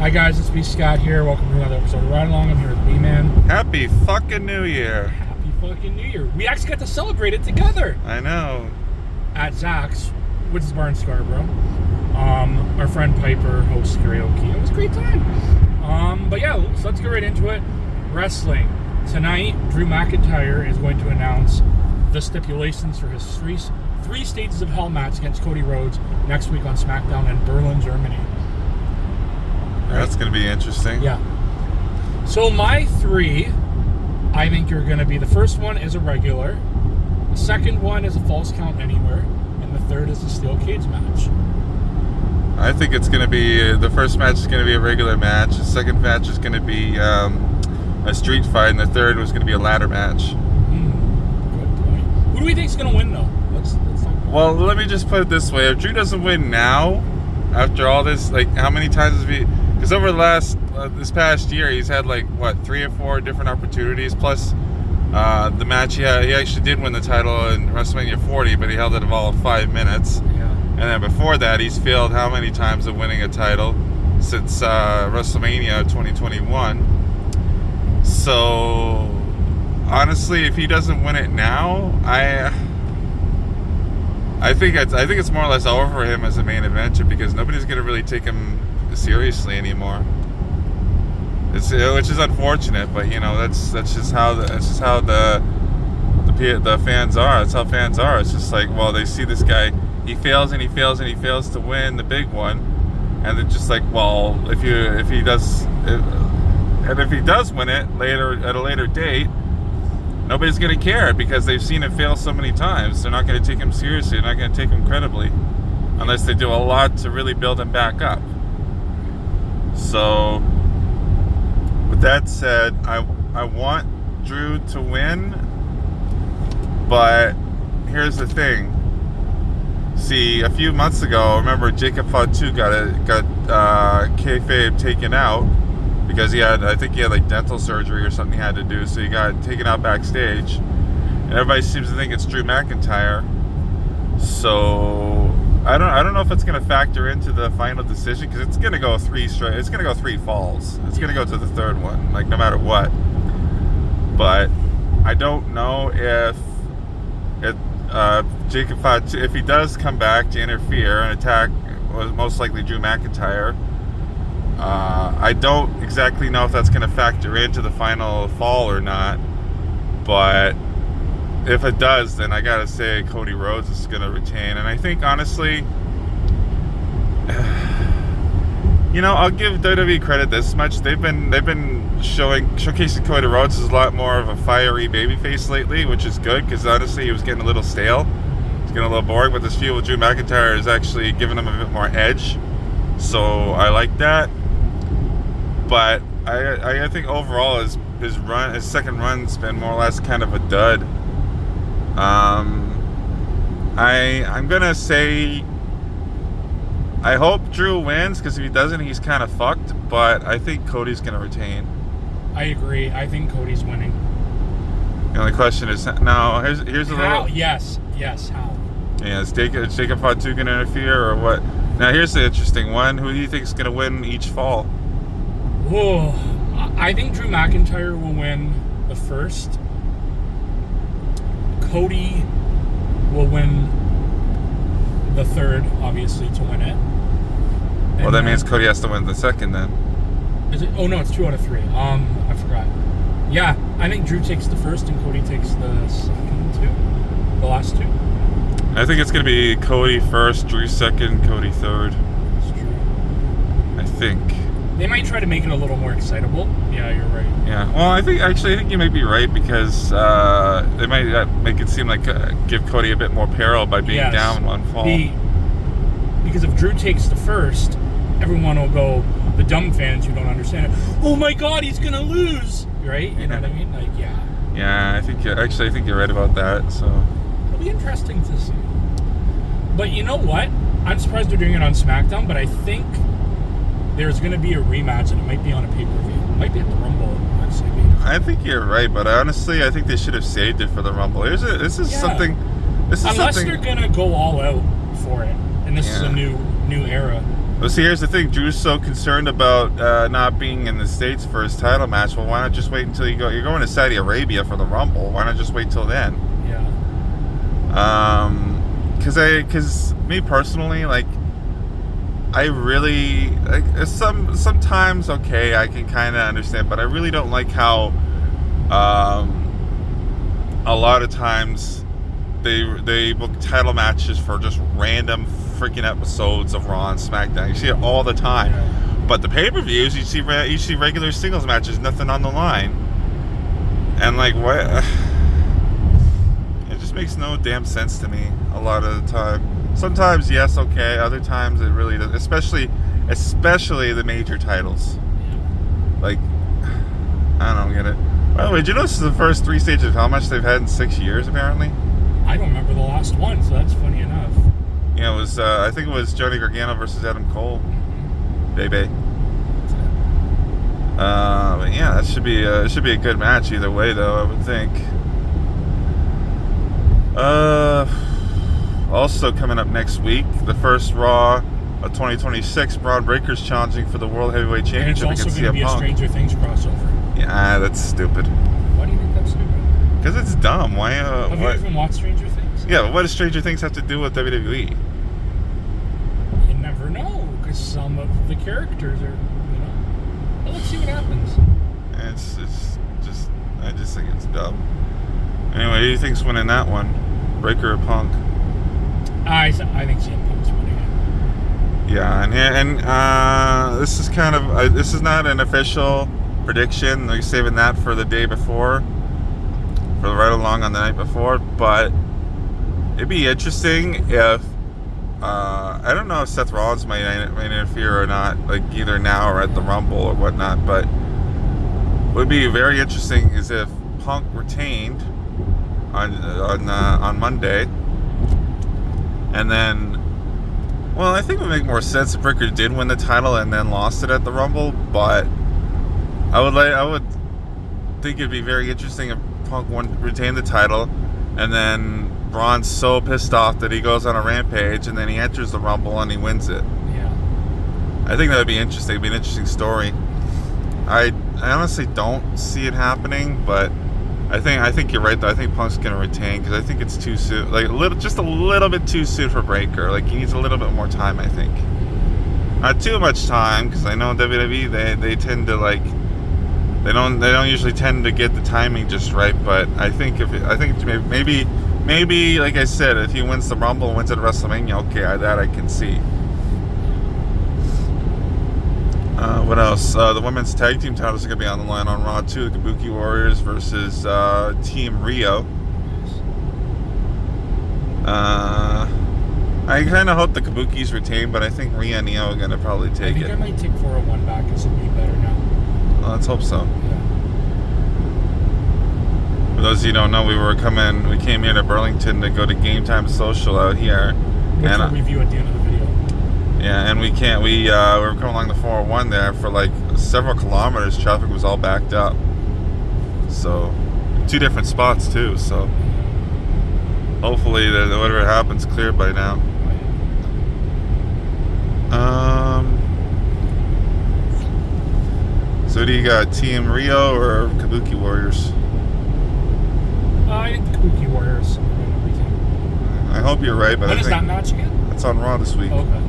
Hi guys, it's B Scott here. Welcome to another episode of Ride Along. I'm here with B-Man. Happy fucking New Year. Happy fucking New Year. We actually got to celebrate it together I know. at Zach's, which is bar in Scarborough. Our friend Piper hosts karaoke. It was a great time. But yeah, so let's get right into it. Wrestling. Tonight, Drew McIntyre is going to announce the stipulations for his three Stages of Hell match against Cody Rhodes next week on SmackDown in Berlin, Germany. That's going to be interesting. Yeah. So my three, I think are going to be, the first one is a regular, the second one is a false count anywhere, and the third is a steel cage match. I think it's going to be, the first match is going to be a regular match, the second match is going to be a street fight, and the third was going to be a ladder match. Good point. Who do we think is going to win, though? Let's talk about Well, let me just put it this way. If Drew doesn't win now, after all this, like, how many times has he... Because over the last, this past year, he's had, like, what, 3 or 4 different opportunities, plus the match he actually did win the title in WrestleMania 40, but he held it all 5 minutes. Yeah. And then before that, he's failed how many times of winning a title since WrestleMania 2021. So, honestly, if he doesn't win it now, I think it's more or less over for him as a main eventer, because nobody's going to really take him seriously anymore. Which is unfortunate, but you know that's just how the fans are. That's how fans are. It's just like, well, they see this guy, he fails and he fails and he fails to win the big one, and they're just like, well, if he does win it later at a later date, nobody's gonna care because they've seen him fail so many times. They're not gonna take him seriously. They're not gonna take him credibly unless they do a lot to really build him back up. So, with that said, I want Drew to win, but here's the thing. See, a few months ago, remember Jacob Fatu got kayfabe taken out because I think he had like dental surgery or something he had to do, so he got taken out backstage, and everybody seems to think it's Drew McIntyre. So I don't know if it's going to factor into the final decision, because it's going to go 3 straight. It's going to go 3 falls. It's going to go to the third one, like no matter what. But I don't know if Jacob Fatu, if he does come back to interfere and attack, was most likely Drew McIntyre. I don't exactly know if that's going to factor into the final fall or not, but if it does, then I gotta say Cody Rhodes is gonna retain. And I think, honestly, you know, I'll give WWE credit this much. They've been showcasing Cody Rhodes as a lot more of a fiery babyface lately, which is good, because honestly he was getting a little stale. It's getting a little boring, but this feud with Drew McIntyre is actually giving him a bit more edge. So I like that. But I think overall his second run's been more or less kind of a dud. I'm gonna say I hope Drew wins, because if he doesn't, he's kind of fucked. But I think Cody's gonna retain. I agree. I think Cody's winning. The only question is, now here's a How? little. Yes. How? Yeah, is Jacob Fatu gonna interfere or what? Now here's the interesting one. Who do you think is gonna win each fall? Oh, I think Drew McIntyre will win the first. Cody will win the third, obviously, to win it. And Well, that means Cody has to win the second then. Is it? Oh no, it's 2 out of 3. I forgot. Yeah, I think Drew takes the first and Cody takes the second 2. The last 2. I think it's gonna be Cody first, Drew second, Cody third. That's true. I think. They might try to make it a little more excitable. Yeah, you're right. Yeah, well, I think you might be right, because they might make it seem like give Cody a bit more peril by being down one fall. Because if Drew takes the first, everyone will go, the dumb fans who don't understand it, oh my god, he's gonna lose, right? You know what I mean? Like, yeah. Yeah, I think you're right about that. So It'll be interesting to see. But you know what? I'm surprised they're doing it on SmackDown, but I think there's going to be a rematch, and it might be on a pay-per-view. It might be at the Rumble, actually. I think you're right, but honestly, I think they should have saved it for the Rumble. This is something. Unless they're going to go all out for it, and this is a new era. Well, see, here's the thing. Drew's so concerned about not being in the States for his title match. Well, why not just wait until you go? You're going to Saudi Arabia for the Rumble. Why not just wait till then? Yeah. Because me personally, like, I really like sometimes okay, I can kind of understand, but I really don't like how a lot of times they book title matches for just random freaking episodes of Raw and SmackDown. You see it all the time. Yeah. But the pay-per-views, you see regular singles matches, nothing on the line, and like what? It just makes no damn sense to me a lot of the time. Sometimes yes, okay. Other times it really does, especially the major titles. Like, I don't get it. By the way, did you know this is the first 3 stages of Hell match they've had in 6 years? Apparently. I don't remember the last one, so that's funny enough. Yeah, it was. I think it was Johnny Gargano versus Adam Cole. Baby. But yeah, that should be it should be a good match either way, though. I would think. Also coming up next week, the first Raw of 2026, Braun Breaker's challenging for the World Heavyweight And it's Championship also against going to be CM a Punk. Stranger Things crossover. Yeah, that's stupid. Why do you think that's stupid? Because it's dumb. Why? Have you even watched Stranger Things? Yeah, but what does Stranger Things have to do with WWE? You never know, because some of the characters are, Well, let's see what happens. It's just, I just think it's dumb. Anyway, who do you think's winning that one? Breaker or Punk? I think CM Punk's winning it. Yeah, and this is kind of this is not an official prediction. They're saving that for the day before, for the ride along on the night before. But it'd be interesting if I don't know if Seth Rollins might interfere or not, like either now or at the Rumble or whatnot. But what would be very interesting is if Punk retained on Monday, and then, well, I think it would make more sense if Breakker did win the title and then lost it at the Rumble. But I would think it'd be very interesting if Punk retained the title, and then Braun's so pissed off that he goes on a rampage, and then he enters the Rumble and he wins it. Yeah. I think that would be interesting. It'd be an interesting story. I honestly don't see it happening, but I think you're right though. I think Punk's gonna retain because I think it's too soon, like just a little bit too soon for Breakker. Like he needs a little bit more time. I think not too much time, because I know WWE they tend to like they don't usually tend to get the timing just right. But I think maybe like I said, if he wins the Rumble and wins at WrestleMania, okay, that I can see. What else? The women's tag team titles are going to be on the line on Raw too. The Kabuki Warriors versus Team Rio. I kind of hope the Kabukis retain, but I think Rhea and Io are going to probably take it. I might take 401 back because it'll be better now. Well, let's hope so. Yeah. For those of you who don't know, we came here to Burlington to go to Game Time Social out here. Which we'll review at the end of the video. Yeah, and we were coming along the 401 there for like several kilometers. Traffic was all backed up. So, 2 different spots too. So, hopefully, whatever happens, cleared by now. So, do you got Team Rio or Kabuki Warriors? I think the Kabuki Warriors win everything. I hope you're right, but When I is think that match again? it's on Raw this week. Okay.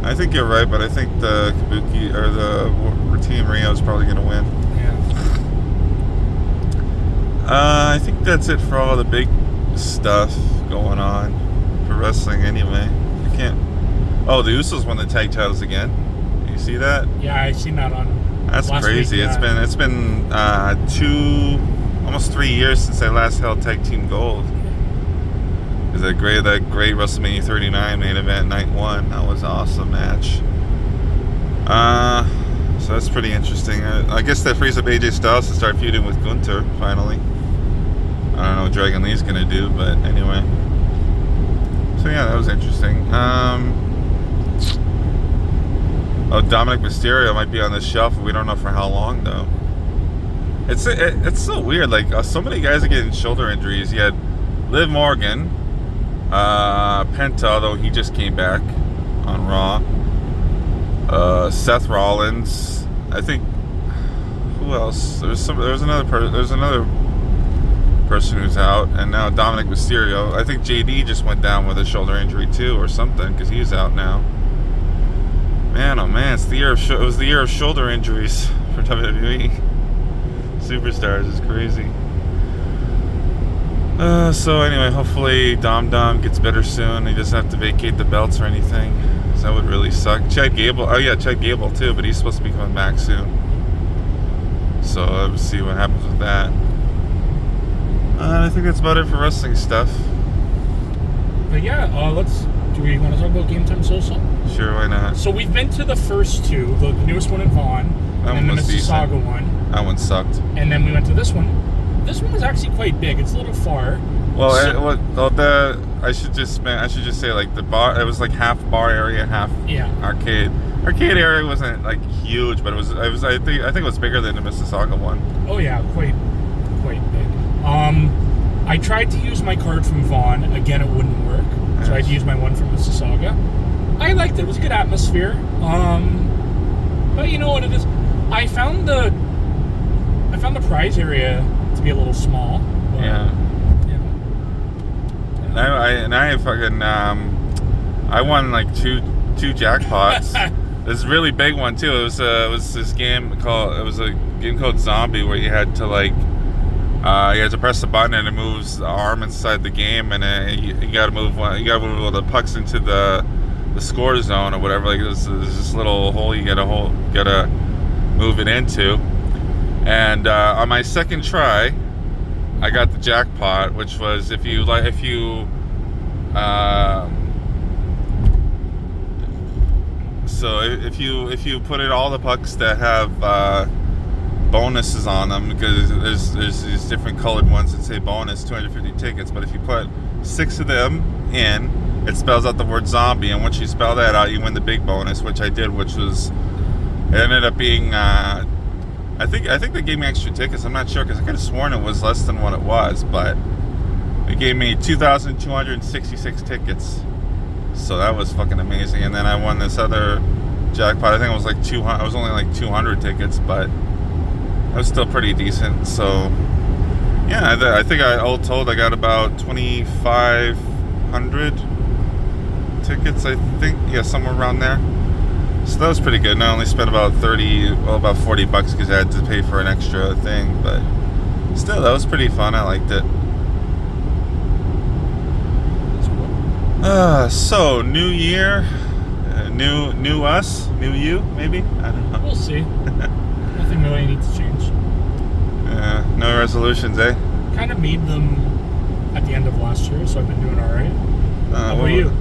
I think you're right, but I think the Kabuki or the Team Rio is probably going to win. Yeah. I think that's it for all the big stuff going on for wrestling. Anyway, I can't. Oh, the Usos won the tag titles again. You see that? Yeah, I seen that on. That's last crazy. week, yeah. It's been almost 3 years since they last held tag team gold. Is that great WrestleMania 39 main event night 1? That was an awesome match. So that's pretty interesting. I guess that frees up AJ Styles to start feuding with Gunther finally. I don't know what Dragon Lee's gonna do, but anyway. So yeah, that was interesting. Dominic Mysterio might be on the shelf. We don't know for how long though. It's so weird. Like so many guys are getting shoulder injuries. You had Liv Morgan. Penta, though he just came back on Raw. Seth Rollins. I think who else? There's another person who's out, and now Dominic Mysterio. I think JD just went down with a shoulder injury too, or something, because he's out now. Man, oh man, it was the year of shoulder injuries for WWE superstars. It's crazy. So anyway, hopefully Dom gets better soon. He doesn't have to vacate the belts or anything. So that would really suck. Chad Gable. Oh yeah, Chad Gable too, but he's supposed to be coming back soon. So we'll see what happens with that. I think that's about it for wrestling stuff. But yeah, do we want to talk about Game Time Social? Sure, why not? So we've been to the first two, the newest one in Vaughan, and then the Mississauga one. That one sucked. And then we went to this one. This one was actually quite big. It's a little far. Well, I should just say like the bar. It was like half bar area, half arcade. Arcade area wasn't like huge, but it was. I think it was bigger than the Mississauga one. Oh yeah, quite big. I tried to use my card from Vaughan. Again, it wouldn't work. Yes. So I had to use my one from Mississauga. I liked it. It was a good atmosphere. But you know what it is? I found the prize area to be a little small. But, yeah. I won like two jackpots. This really big one too. It was this game called Zombie, where you had to press the button and it moves the arm inside the game, and you got to move the pucks into the score zone or whatever. Like there's this little hole you gotta move it into. And on my second try, I got the jackpot, which was if you put in all the pucks that have bonuses on them, because there's these different colored ones that say bonus 250 tickets, but if you put 6 of them in, it spells out the word zombie, and once you spell that out, you win the big bonus, which I did, it ended up being I think they gave me extra tickets. I'm not sure, because I could have sworn it was less than what it was, but they gave me 2,266 tickets. So that was fucking amazing. And then I won this other jackpot. I think it was like 200. It was only like 200 tickets, but it was still pretty decent. So yeah, I think all told I got about 2,500 tickets. I think, yeah, somewhere around there. So that was pretty good. And I only spent about about $40 because I had to pay for an extra thing. But still, that was pretty fun. I liked it. So new year, new us, new you, maybe? I don't know. We'll see. Nothing really needs to change. No resolutions, eh? Kind of made them at the end of last year, so I've been doing all right. How about you?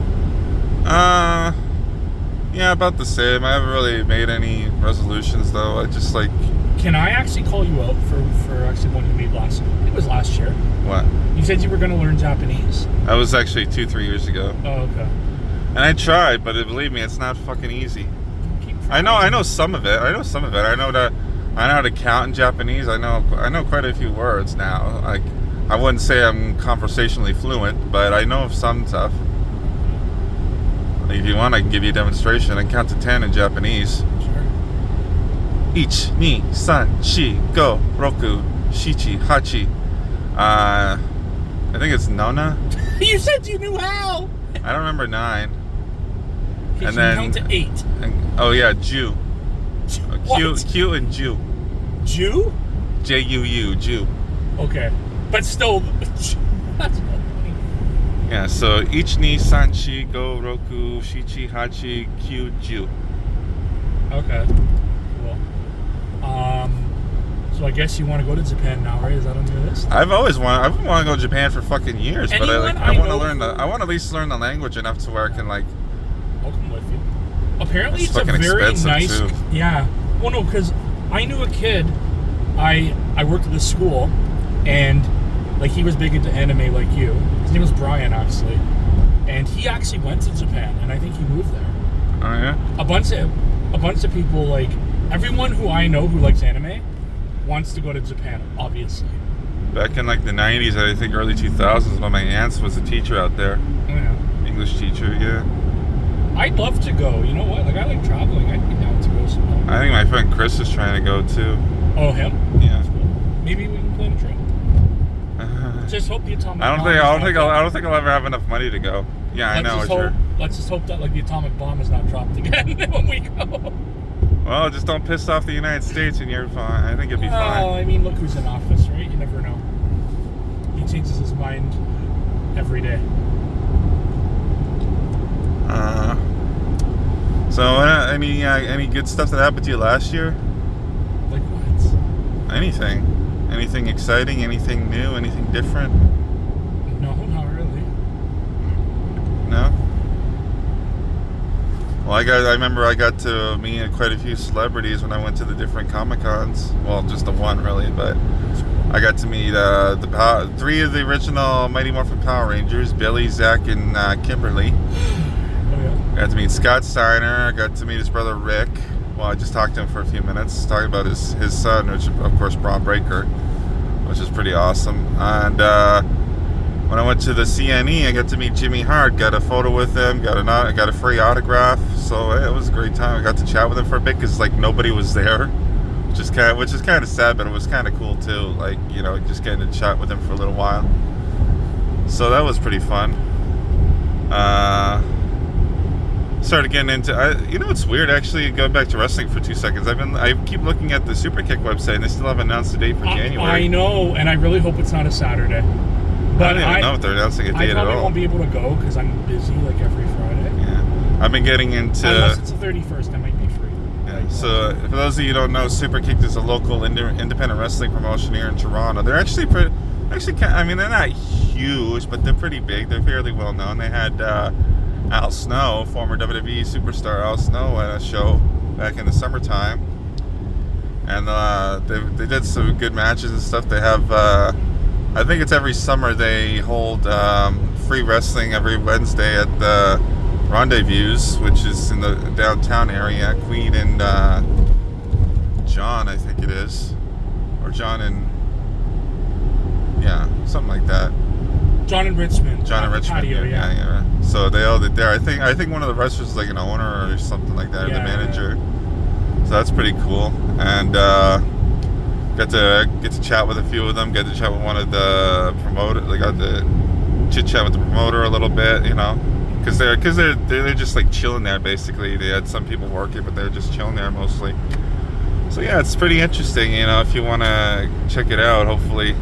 Yeah, about the same. I haven't really made any resolutions, though. I just like... Can I actually call you out for actually one you made last year? It was last year. What? You said you were going to learn Japanese. That was actually 2-3 years ago. Oh, okay. And I tried, but believe me, it's not fucking easy. I know some of it. I know how to count in Japanese. I know quite a few words now. Like, I wouldn't say I'm conversationally fluent, but I know of some stuff. If you want, I can give you a demonstration. I can count to 10 in Japanese. Sure. 1, 2, 3, 4, 5, 6, 7, 8. I think it's Nona. You said you knew how. I don't remember 9. Okay, and so then count to 8. Oh yeah, Jew. Q and Jew. Jew? J-U-U, Jew. Okay, but still, that's not funny. Yeah, so 1, 2, 3, 4, 5, 6, 7, 8, Q, Jew. Okay, cool. So I guess you want to go to Japan now, right? Is that on your list? I've wanted to go to Japan for fucking years, but I want to at least learn the language enough to where I can like. I'll come with you. Apparently, it's a fucking very nice. Too. Yeah. Well, no, because I knew a kid. I worked at this school, and like he was big into anime like you. His name was Brian, actually, and he actually went to Japan, and I think he moved there. Oh yeah. A bunch of people, like everyone who I know who likes anime wants to go to Japan, obviously. Back in like the 90s, I think early 2000s, one of my aunts was a teacher out there. Oh, yeah. English teacher, yeah. I'd love to go. You know what? Like I like traveling. I'd be down to go. I think my friend Chris is trying to go too. Oh, him? Yeah. That's cool. Maybe we can plan a trip. Just hope the atomic bomb. I don't think I'll ever have enough money to go. Yeah, I know. Let's just hope that like the atomic bomb is not dropped again when we go. Well, just don't piss off the United States, and you're fine. I think you'll be fine. Well, I mean, look who's in office, right? You never know. He changes his mind every day. So, any good stuff that happened to you last year? Like what? Anything exciting? Anything new? Anything different? No, not really. No. Well, I remember I got to meet quite a few celebrities when I went to the different Comic-Cons. Well, just the one really, but I got to meet three of the original Mighty Morphin Power Rangers: Billy, Zach, and Kimberly. Oh yeah. I got to meet Scott Steiner. I got to meet his brother Rick. Well, I just talked to him for a few minutes, talking about his son, which of course Braun Breaker, which is pretty awesome. And when I went to the CNE, I got to meet Jimmy Hart. Got a photo with him. Got a free autograph. So it was a great time. I got to chat with him for a bit because like nobody was there, which is kind of sad, but it was kind of cool too. Like just getting to chat with him for a little while. So that was pretty fun. Started getting into it's weird actually, going back to wrestling for 2 seconds. I keep looking at the Superkick website and they still haven't announced the date for January. I know, and I really hope it's not a Saturday. But I don't even know if they're announcing a date at all. I probably won't be able to go because I'm busy like every Friday. Yeah, I've been getting into. Unless it's the 31st, I might be free. Yeah. So for those of you who don't know, Superkick is a local independent wrestling promotion here in Toronto. They're actually pretty. I mean, they're not huge, but they're pretty big. They're fairly well known. They had Al Snow, former WWE superstar Al Snow, at a show back in the summertime, and they did some good matches and stuff. They have, I think it's every summer they hold free wrestling every Wednesday at the Rendezvous, which is in the downtown area. Queen and John, I think it is, or John and something like that. John and Richmond. Patio, yeah. So they held it there. I think one of the wrestlers is like an owner or something like that, or the manager. Yeah. So that's pretty cool. And got to get to chat with a few of them. Got to chat with one of the promoters. They got to chit chat with the promoter a little bit, because they're just like chilling there basically. They had some people working, but they're just chilling there mostly. So yeah, it's pretty interesting. If you want to check it out, hopefully.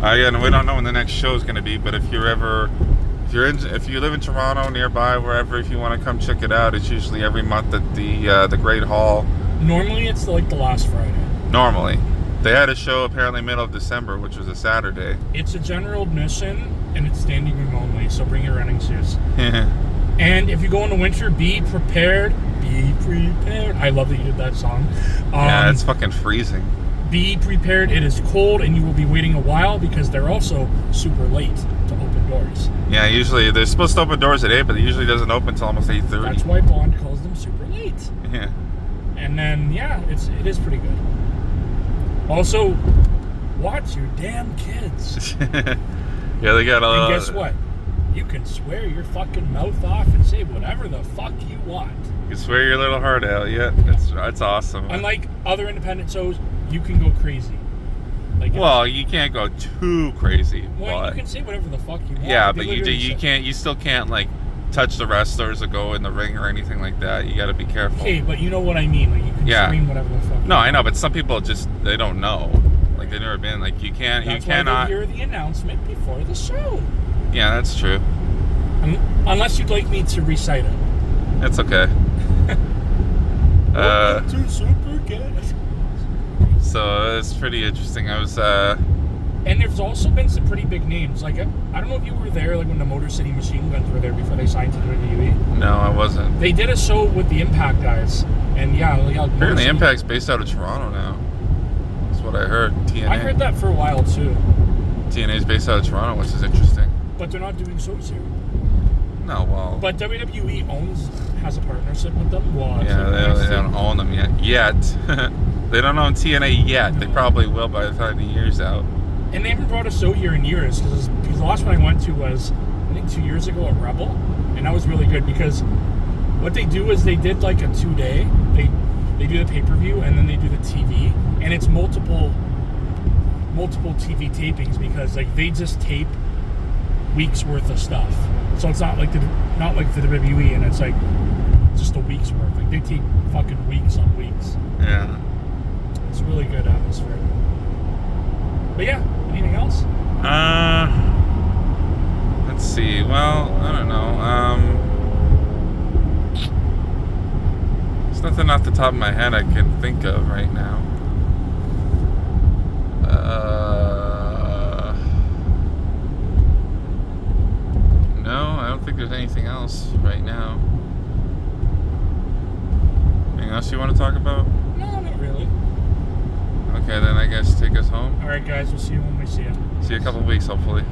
And we don't know when the next show is going to be, but if you live in Toronto, nearby, wherever, if you want to come check it out, it's usually every month at the Great Hall. Normally, it's like the last Friday. Normally, they had a show apparently middle of December, which was a Saturday. It's a general admission, and it's standing room only, so bring your running shoes. And if you go in the winter, be prepared. Be prepared. I love that you did that song. Yeah, it's fucking freezing. Be prepared. It is cold, and you will be waiting a while because they're also super late to open doors. Yeah, usually they're supposed to open doors at 8, but it usually doesn't open until almost 8:30. That's why Bond calls them super late. Yeah. And then it is pretty good. Also, watch your damn kids. Yeah, they got a lot. And guess what? You can swear your fucking mouth off and say whatever the fuck you want. You can swear your little heart out. Yeah, that's awesome. Unlike other independent shows, you can go crazy. Well, you can't go too crazy. Well, you can say whatever the fuck you want. Yeah, but you still can't like touch the wrestlers or go in the ring or anything like that. You got to be careful. Okay, but you know what I mean. Like you can scream whatever the fuck. No, I know, but some people they don't know. Like they've never been. Like you can't. That's you cannot. Why they hear the announcement before the show. Yeah, that's true. Unless you'd like me to recite it. That's okay. Welcome to Superkick. So it's pretty interesting. I was. And there's also been some pretty big names. Like I don't know if you were there, like when the Motor City Machine Guns were there before they signed to WWE. No, I wasn't. They did a show with the Impact guys, and apparently Impact's based out of Toronto now. That's what I heard. TNA. I heard that for a while too. TNA's based out of Toronto, which is interesting. But they're not doing shows here. No, well. But WWE has a partnership with them. Well, they don't own them yet. They don't own TNA yet. No. They probably will by the time the year's out. And they haven't brought a show here in years because the last one I went to was I think 2 years ago at Rebel, and that was really good because what they do is they did like a 2-day. They do the pay-per-view and then they do the TV, and it's multiple TV tapings because like they just tape weeks worth of stuff. So it's not like the WWE, and it's like just a week's worth. Like they tape fucking weeks on weeks. Yeah. It's really good atmosphere. But yeah, anything else? Let's see. Well, I don't know. There's nothing off the top of my head I can think of right now. No, I don't think there's anything else right now. Anything else you want to talk about? No, not really. Okay, then I guess take us home. All right, guys, we'll see you when we see you. See you in a couple of weeks, hopefully.